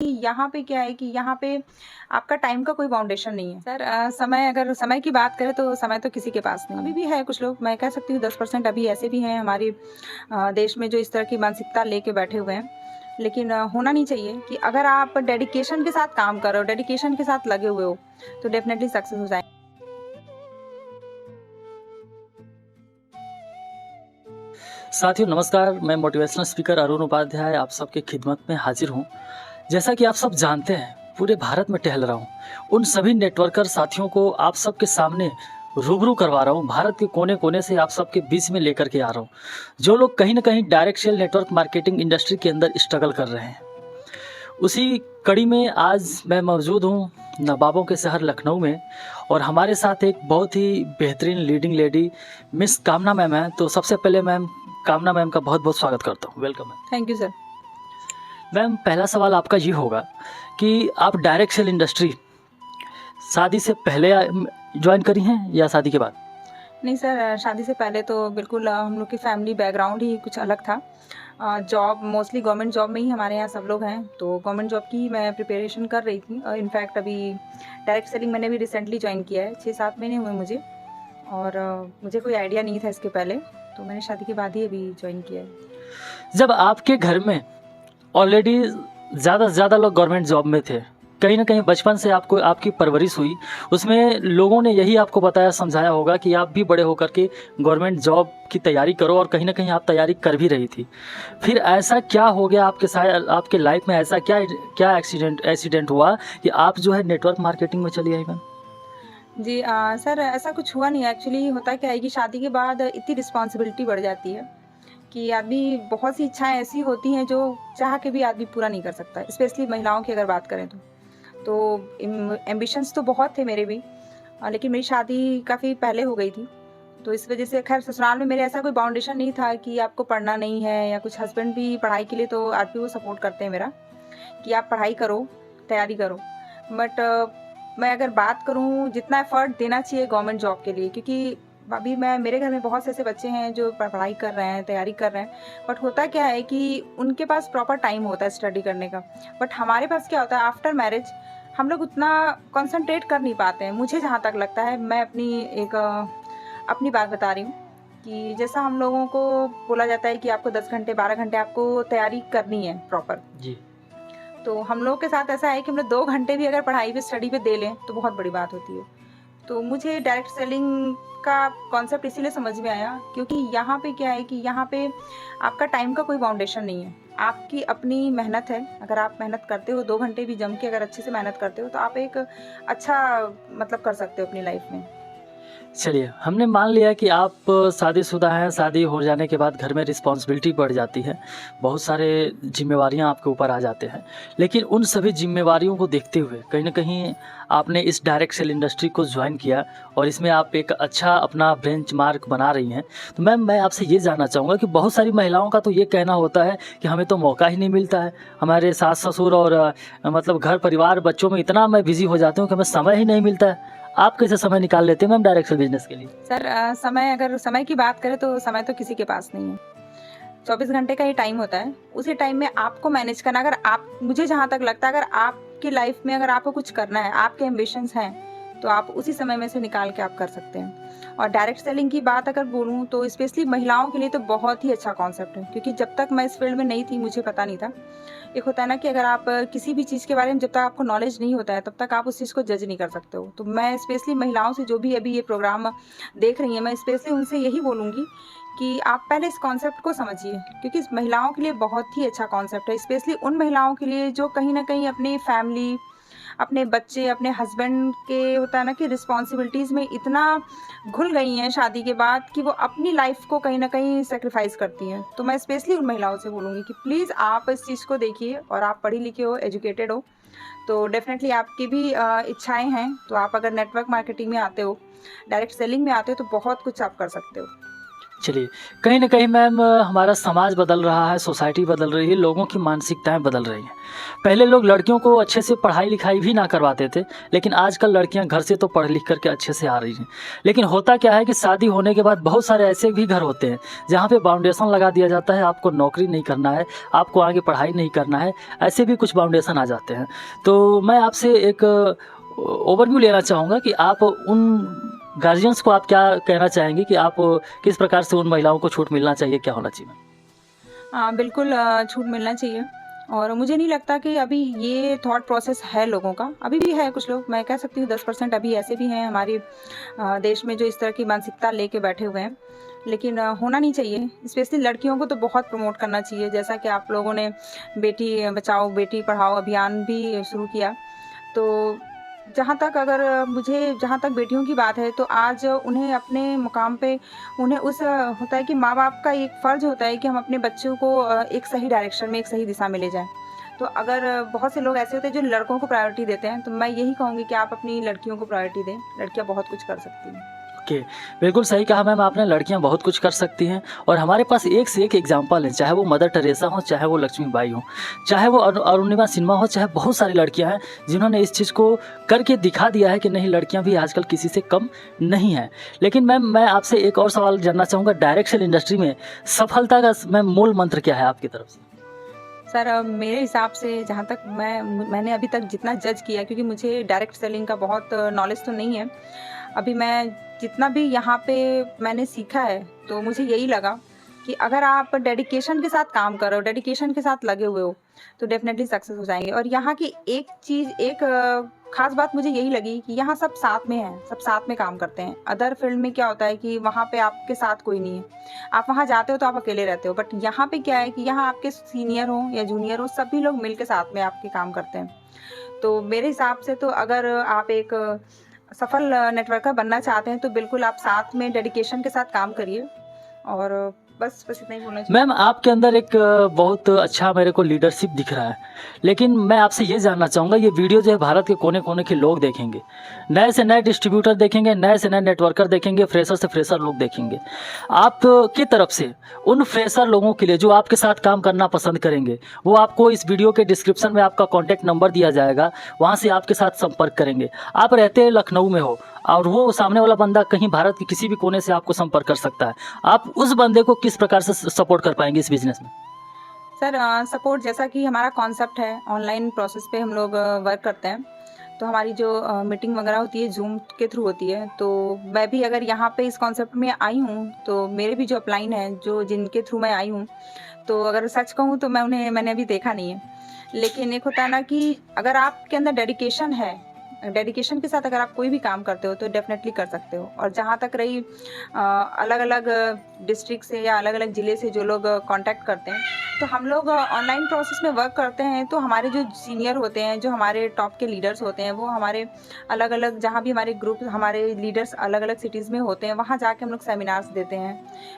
यहाँ पे क्या है कि यहाँ पे आपका टाइम का कोई बाउंडेशन नहीं है सर। अगर समय की बात करें तो समय तो किसी के पास नहीं है। अभी भी है कुछ लोग, मैं कह सकती हूँ 10% अभी ऐसे भी हैं हमारे देश में जो इस तरह की मानसिकता लेके बैठे हुए हैं। लेकिन होना नहीं चाहिए कि अगर आप डेडिकेशन के साथ काम कर रहे हो, डेडिकेशन के साथ लगे हुए हो, तो डेफिनेटली सक्सेस हो जाएंगे। साथियों नमस्कार, मैं मोटिवेशनल स्पीकर अरुण उपाध्याय आप सबके खिदमत में हाजिर हूँ। जैसा कि आप सब जानते हैं, पूरे भारत में टहल रहा हूँ। उन सभी नेटवर्कर साथियों को आप सबके सामने रूबरू करवा रहा हूँ। भारत के कोने कोने से आप सबके बीच में लेकर के आ रहा हूँ, जो लोग कहीं ना कहीं direct sell network marketing industry के अंदर स्ट्रगल कर रहे हैं। उसी कड़ी में आज मैं मौजूद हूँ नवाबों के शहर लखनऊ में, और हमारे साथ एक बहुत ही बेहतरीन लीडिंग लेडी मिस कामना मैम है। तो सबसे पहले मैम कामना मैम का बहुत बहुत स्वागत करता हूँ। Welcome ma'am. Thank you sir. Ma'am पहला सवाल आपका ये होगा कि आप डायरेक्ट सेल इंडस्ट्री शादी से पहले ज्वाइन करी हैं या शादी के बाद? नहीं सर, शादी से पहले तो बिल्कुल हम लोग की फैमिली बैकग्राउंड ही कुछ अलग था। जॉब मोस्टली गवर्नमेंट जॉब में ही हमारे यहाँ सब लोग हैं, तो गवर्नमेंट जॉब की मैं प्रिपरेशन कर रही थी। और इनफैक्ट अभी डायरेक्ट सेलिंग मैंने भी रिसेंटली ज्वाइन किया है, 6-7 महीने हुए मुझे। और मुझे कोई आइडिया नहीं था इसके पहले, तो मैंने शादी के बाद ही अभी ज्वाइन किया है। जब आपके घर में ऑलरेडी ज़्यादा से ज़्यादा लोग गवर्नमेंट जॉब में थे, कहीं ना कहीं बचपन से आपको आपकी परवरिश हुई, उसमें लोगों ने यही आपको बताया समझाया होगा कि आप भी बड़े होकर के गवर्नमेंट जॉब की तैयारी करो, और कहीं ना कहीं आप तैयारी कर भी रही थी। फिर ऐसा क्या हो गया आपके साथ, आपके लाइफ में ऐसा क्या क्या एक्सीडेंट हुआ कि आप जो है नेटवर्क मार्केटिंग में चली आई मैम? जी सर, ऐसा कुछ हुआ नहीं। एक्चुअली होता क्या है कि शादी के बाद इतनी रिस्पॉन्सिबिलिटी बढ़ जाती है कि आदमी, बहुत सी इच्छाएं ऐसी होती हैं जो चाह के भी आदमी पूरा नहीं कर सकता, स्पेशली महिलाओं की अगर बात करें तो एम्बिशंस तो बहुत थे मेरे भी। लेकिन मेरी शादी काफ़ी पहले हो गई थी, तो इस वजह से खैर ससुराल में मेरे ऐसा कोई बाउंडेशन नहीं था कि आपको पढ़ना नहीं है या कुछ। हस्बैंड भी पढ़ाई के लिए तो आज भी वो सपोर्ट करते हैं मेरा कि आप पढ़ाई करो, तैयारी करो। बट मैं अगर बात करूँ, जितना एफर्ट देना चाहिए गवर्नमेंट जॉब के लिए, क्योंकि अभी मेरे घर में बहुत से ऐसे बच्चे हैं जो पढ़ाई कर रहे हैं, तैयारी कर रहे हैं, बट होता क्या है कि उनके पास प्रॉपर टाइम होता है स्टडी करने का। बट हमारे पास क्या होता है, आफ्टर मैरिज हम लोग उतना कंसंट्रेट कर नहीं पाते हैं। मुझे जहाँ तक लगता है, मैं अपनी बात बता रही हूँ कि जैसा हम लोगों को बोला जाता है कि आपको 10 घंटे 12 घंटे आपको तैयारी करनी है प्रॉपर जी। तो हम लोग के साथ ऐसा है कि हम लोग 2 घंटे भी अगर पढ़ाई पे स्टडी पे दे लें तो बहुत बड़ी बात होती है। तो मुझे डायरेक्ट सेलिंग का कॉन्सेप्ट इसीलिए समझ में आया क्योंकि यहाँ पे क्या है कि यहाँ पे आपका टाइम का कोई बाउंडेशन नहीं है। आपकी अपनी मेहनत है। अगर आप मेहनत करते हो 2 घंटे भी जम के, अगर अच्छे से मेहनत करते हो, तो आप एक अच्छा मतलब कर सकते हो अपनी लाइफ में। चलिए, हमने मान लिया कि आप शादीशुदा हैं। शादी हो जाने के बाद घर में रिस्पॉन्सिबिलिटी बढ़ जाती है, बहुत सारे जिम्मेवारियां आपके ऊपर आ जाते हैं। लेकिन उन सभी जिम्मेवारियों को देखते हुए कहीं ना कहीं आपने इस डायरेक्ट सेल इंडस्ट्री को ज्वाइन किया, और इसमें आप एक अच्छा अपना बेंचमार्क बना रही हैं। तो मैम मैं आपसे ये जानना चाहूँगा कि बहुत सारी महिलाओं का तो ये कहना होता है कि हमें तो मौका ही नहीं मिलता है, हमारे सास ससुर और मतलब घर परिवार बच्चों में इतना मैं बिजी हो जाती हूँ कि हमें समय ही नहीं मिलता है। आप कैसे समय निकाल लेते हैं मैम डायरेक्ट सेल बिजनेस के लिए? सर अगर समय की बात करें तो समय तो किसी के पास नहीं है। 24 घंटे का ही टाइम होता है। उसी टाइम में आपको मैनेज करना, अगर आप, मुझे जहाँ तक लगता है, अगर आपकी लाइफ में अगर आपको कुछ करना है, आपके एम्बिशंस हैं, तो आप उसी समय में से निकाल के आप कर सकते हैं। और डायरेक्ट सेलिंग की बात अगर बोलूँ तो स्पेशली महिलाओं के लिए तो बहुत ही अच्छा कॉन्सेप्ट है, क्योंकि जब तक मैं इस फील्ड में नहीं थी मुझे पता नहीं था। एक होता है ना कि अगर आप किसी भी चीज़ के बारे में जब तक आपको नॉलेज नहीं होता है तब तक आप उस चीज़ को जज नहीं कर सकते हो। तो मैं स्पेशली महिलाओं से, जो भी अभी ये प्रोग्राम देख रही हैं, मैं स्पेशली उनसे यही बोलूँगी कि आप पहले इस कॉन्सेप्ट को समझिए, क्योंकि इस महिलाओं के लिए बहुत ही अच्छा कॉन्सेप्ट है। स्पेशली उन महिलाओं के लिए जो कहीं ना कहीं अपनी फैमिली, अपने बच्चे, अपने हस्बैंड के, होता है ना कि रिस्पॉन्सिबिलिटीज़ में इतना घुल गई हैं शादी के बाद कि वो अपनी लाइफ को कहीं ना कहीं सेक्रीफाइस करती हैं। तो मैं स्पेशली उन महिलाओं से बोलूँगी कि प्लीज़ आप इस चीज़ को देखिए, और आप पढ़ी लिखी हो, एजुकेटेड हो, तो डेफिनेटली आपकी भी इच्छाएँ हैं, तो आप अगर नेटवर्क मार्केटिंग में आते हो, डायरेक्ट सेलिंग में आते हो, तो बहुत कुछ आप कर सकते हो। चलिए, कहीं न कहीं मैम हमारा समाज बदल रहा है, सोसाइटी बदल रही है, लोगों की मानसिकताएँ बदल रही हैं। पहले लोग लड़कियों को अच्छे से पढ़ाई-लिखाई भी ना करवाते थे, लेकिन आजकल लड़कियाँ घर से तो पढ़ लिख कर के अच्छे से आ रही हैं। लेकिन होता क्या है कि शादी होने के बाद बहुत सारे ऐसे भी घर होते हैं, जहाँ पे बाउंडेशन लगा दिया जाता है, आपको नौकरी नहीं करना है, आपको आगे पढ़ाई नहीं करना है, ऐसे भी कुछ बाउंडेशन आ जाते हैं। तो मैं आपसे एक ओवरव्यू लेना चाहूँगा कि आप उन गार्जियंस को आप क्या कहना चाहेंगे कि आप किस प्रकार से उन महिलाओं को छूट मिलना चाहिए, क्या होना चाहिए? हाँ, बिल्कुल छूट मिलना चाहिए और मुझे नहीं लगता कि अभी ये थॉट प्रोसेस है लोगों का। अभी भी है कुछ लोग, मैं कह सकती हूँ 10% अभी ऐसे भी हैं हमारे देश में जो इस तरह की मानसिकता लेके बैठे हुए हैं। लेकिन होना नहीं चाहिए, स्पेशली लड़कियों को तो बहुत प्रमोट करना चाहिए। जैसा कि आप लोगों ने बेटी बचाओ, बेटी पढ़ाओ अभियान भी शुरू किया। तो जहाँ तक बेटियों की बात है, तो आज उन्हें अपने मुकाम पे उन्हें उस होता है कि माँ-बाप का एक फ़र्ज़ होता है कि हम अपने बच्चों को एक सही डायरेक्शन में, एक सही दिशा में ले जाएँ। तो अगर बहुत से लोग ऐसे होते हैं जो लड़कों को प्रायोरिटी देते हैं, तो मैं यही कहूँगी कि आप अपनी लड़कियों को प्रायोरिटी दें। लड़कियाँ बहुत कुछ कर सकती हैं। ओके, बिल्कुल सही कहा मैम आपने, लड़कियाँ बहुत कुछ कर सकती हैं और हमारे पास एक से एक एग्ज़ाम्पल हैं, चाहे वो मदर टेरेसा हों, चाहे वो लक्ष्मीबाई हों, चाहे वो अरुणिमा सिन्हा हो, चाहे बहुत सारी लड़कियाँ हैं, जिन्होंने इस चीज़ को करके दिखा दिया है कि नहीं, लड़कियाँ भी आजकल किसी से कम नहीं हैं। लेकिन मैम मैं आपसे एक और सवाल जानना चाहूँगा, डायरेक्ट सेल इंडस्ट्री में सफलता का मैम मूल मंत्र क्या है आपकी तरफ से? सर मेरे हिसाब से जहाँ तक मैंने अभी तक जितना जज किया, क्योंकि मुझे डायरेक्ट सेलिंग का बहुत नॉलेज तो नहीं है। अभी मैं जितना भी यहाँ पे मैंने सीखा है, तो मुझे यही लगा कि अगर आप डेडिकेशन के साथ काम कर रहे हो, डेडिकेशन के साथ लगे हुए हो, तो डेफ़िनेटली सक्सेस हो जाएँगे। और यहाँ की एक ख़ास बात मुझे यही लगी कि यहाँ सब साथ में हैं, सब साथ में काम करते हैं। अदर फ़ील्ड में क्या होता है कि वहाँ पे आपके साथ कोई नहीं है। आप वहाँ जाते हो तो आप अकेले रहते हो, बट यहाँ पे क्या है कि यहाँ आपके सीनियर हो या जूनियर हो, सभी लोग मिल के साथ में आपके काम करते हैं। तो मेरे हिसाब से तो अगर आप एक सफल नेटवर्कर बनना चाहते हैं, तो बिल्कुल आप साथ में डेडिकेशन के साथ काम करिए और बस इतना ही बोलना चाहिए। मैम आपके अंदर एक बहुत अच्छा मेरे को लीडरशिप दिख रहा है, लेकिन मैं आपसे ये जानना चाहूँगा, ये वीडियो जो है भारत के कोने-कोने के लोग देखेंगे, नए से नए डिस्ट्रीब्यूटर देखेंगे, नए से नए नेटवर्कर देखेंगे, फ्रेशर से फ्रेशर लोग देखेंगे। आपकी तरफ से उन फ्रेशर लोगों के लिए जो आपके साथ काम करना पसंद करेंगे, वो आपको इस वीडियो के डिस्क्रिप्शन में आपका कॉन्टैक्ट नंबर दिया जाएगा, वहाँ से आपके साथ संपर्क करेंगे। आप रहते लखनऊ में हो और वो सामने वाला बंदा कहीं भारत के किसी भी कोने से आपको संपर्क कर सकता है। आप उस बंदे को किस प्रकार से सपोर्ट कर पाएँगे इस बिज़नेस में? सर सपोर्ट जैसा कि हमारा कॉन्सेप्ट है, ऑनलाइन प्रोसेस पे हम लोग वर्क करते हैं। तो हमारी जो मीटिंग वगैरह होती है ज़ूम के थ्रू होती है। तो मैं भी अगर यहाँ पे इस कॉन्सेप्ट में आई हूँ, तो मेरे भी जो अपलाइन हैं, जो जिनके थ्रू मैं आई हूँ, तो अगर सच कहूँ तो मैंने अभी देखा नहीं है। लेकिन एक होता है ना कि अगर आपके अंदर डेडिकेशन है, डेडिकेशन के साथ अगर आप कोई भी काम करते हो, तो डेफ़िनेटली कर सकते हो। और जहाँ तक रही अलग-अलग डिस्ट्रिक्ट से या अलग-अलग ज़िले से जो लोग कॉन्टैक्ट करते हैं, तो हम लोग ऑनलाइन प्रोसेस में वर्क करते हैं। तो हमारे जो सीनियर होते हैं, जो हमारे टॉप के लीडर्स होते हैं, वो हमारे अलग-अलग जहाँ भी हमारे ग्रुप, हमारे लीडर्स अलग-अलग सिटीज़ में होते हैं, वहाँ जाके हम लोग सेमिनार्स देते हैं,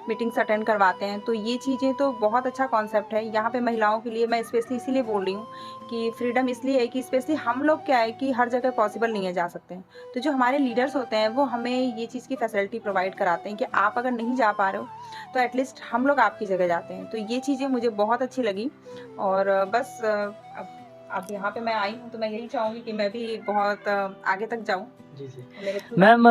मीटिंग्स अटेंड करवाते हैं। तो ये चीज़ें तो बहुत अच्छा कॉन्सेप्ट है। यहाँ पे महिलाओं के लिए मैं स्पेशली इसीलिए बोल रही हूँ कि फ्रीडम इसलिए है कि स्पेशली हम लोग क्या है कि हर जगह पॉसिबल नहीं है जा सकते हैं। तो जो हमारे लीडर्स होते हैं, वो हमें ये चीज़ की फैसिलिटी प्रोवाइड कराते हैं कि आप अगर नहीं जा पा रहे हो, तो एटलीस्ट हम लोग आपकी जगह जाते हैं। तो ये चीज़ें मुझे बहुत अच्छी लगी और बस अब यहाँ पे मैं आई हूँ, तो मैं यही चाहूँगी कि मैं भी बहुत आगे तक जाऊँ। जी, जी। मेरे थ्रू मैम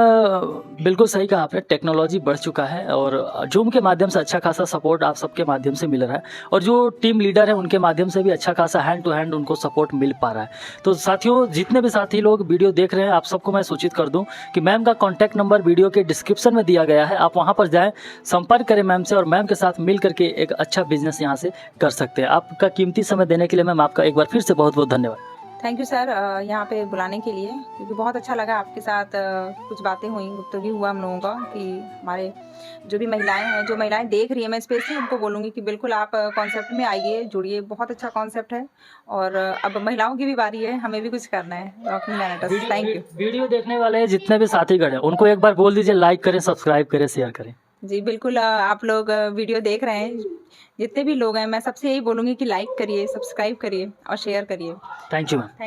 बिल्कुल सही कहा आपने, टेक्नोलॉजी बढ़ चुका है और ज़ूम के माध्यम से अच्छा खासा सपोर्ट आप सबके माध्यम से मिल रहा है और जो टीम लीडर हैं उनके माध्यम से भी अच्छा खासा हैंड टू हैंड उनको सपोर्ट मिल पा रहा है। तो साथियों, जितने भी साथी लोग वीडियो देख रहे हैं, आप सबको मैं सूचित कर दूं कि मैम का कॉन्टैक्ट नंबर वीडियो के डिस्क्रिप्शन में दिया गया है। आप वहाँ पर जाएँ, संपर्क करें मैम से और मैम के साथ मिल करके एक अच्छा बिजनेस यहाँ से कर सकते हैं। आपका कीमती समय देने के लिए मैम आपका एक बार फिर से बहुत बहुत धन्यवाद। थैंक यू सर यहाँ पे बुलाने के लिए, क्योंकि बहुत अच्छा लगा आपके साथ कुछ बातें हुई, गुफ्तगू हुआ हम लोगों का कि हमारे जो भी महिलाएं हैं, जो महिलाएं देख रही हैं, मैं स्पेशली उनको बोलूँगी कि बिल्कुल आप कॉन्सेप्ट में आइए, जुड़िए। बहुत अच्छा कॉन्सेप्ट है और अब महिलाओं की भी बारी है, हमें भी कुछ करना है। रॉकिंग मैनेटर्स, थैंक यू। वीडियो देखने वाले जितने भी साथी गण हैं, उनको एक बार बोल दीजिए लाइक करें, सब्सक्राइब करें, शेयर करें। जी बिल्कुल, आप लोग वीडियो देख रहे हैं, जितने भी लोग हैं, मैं सबसे यही बोलूँगी कि लाइक करिए, सब्सक्राइब करिए और शेयर करिए। Thank you ma'am.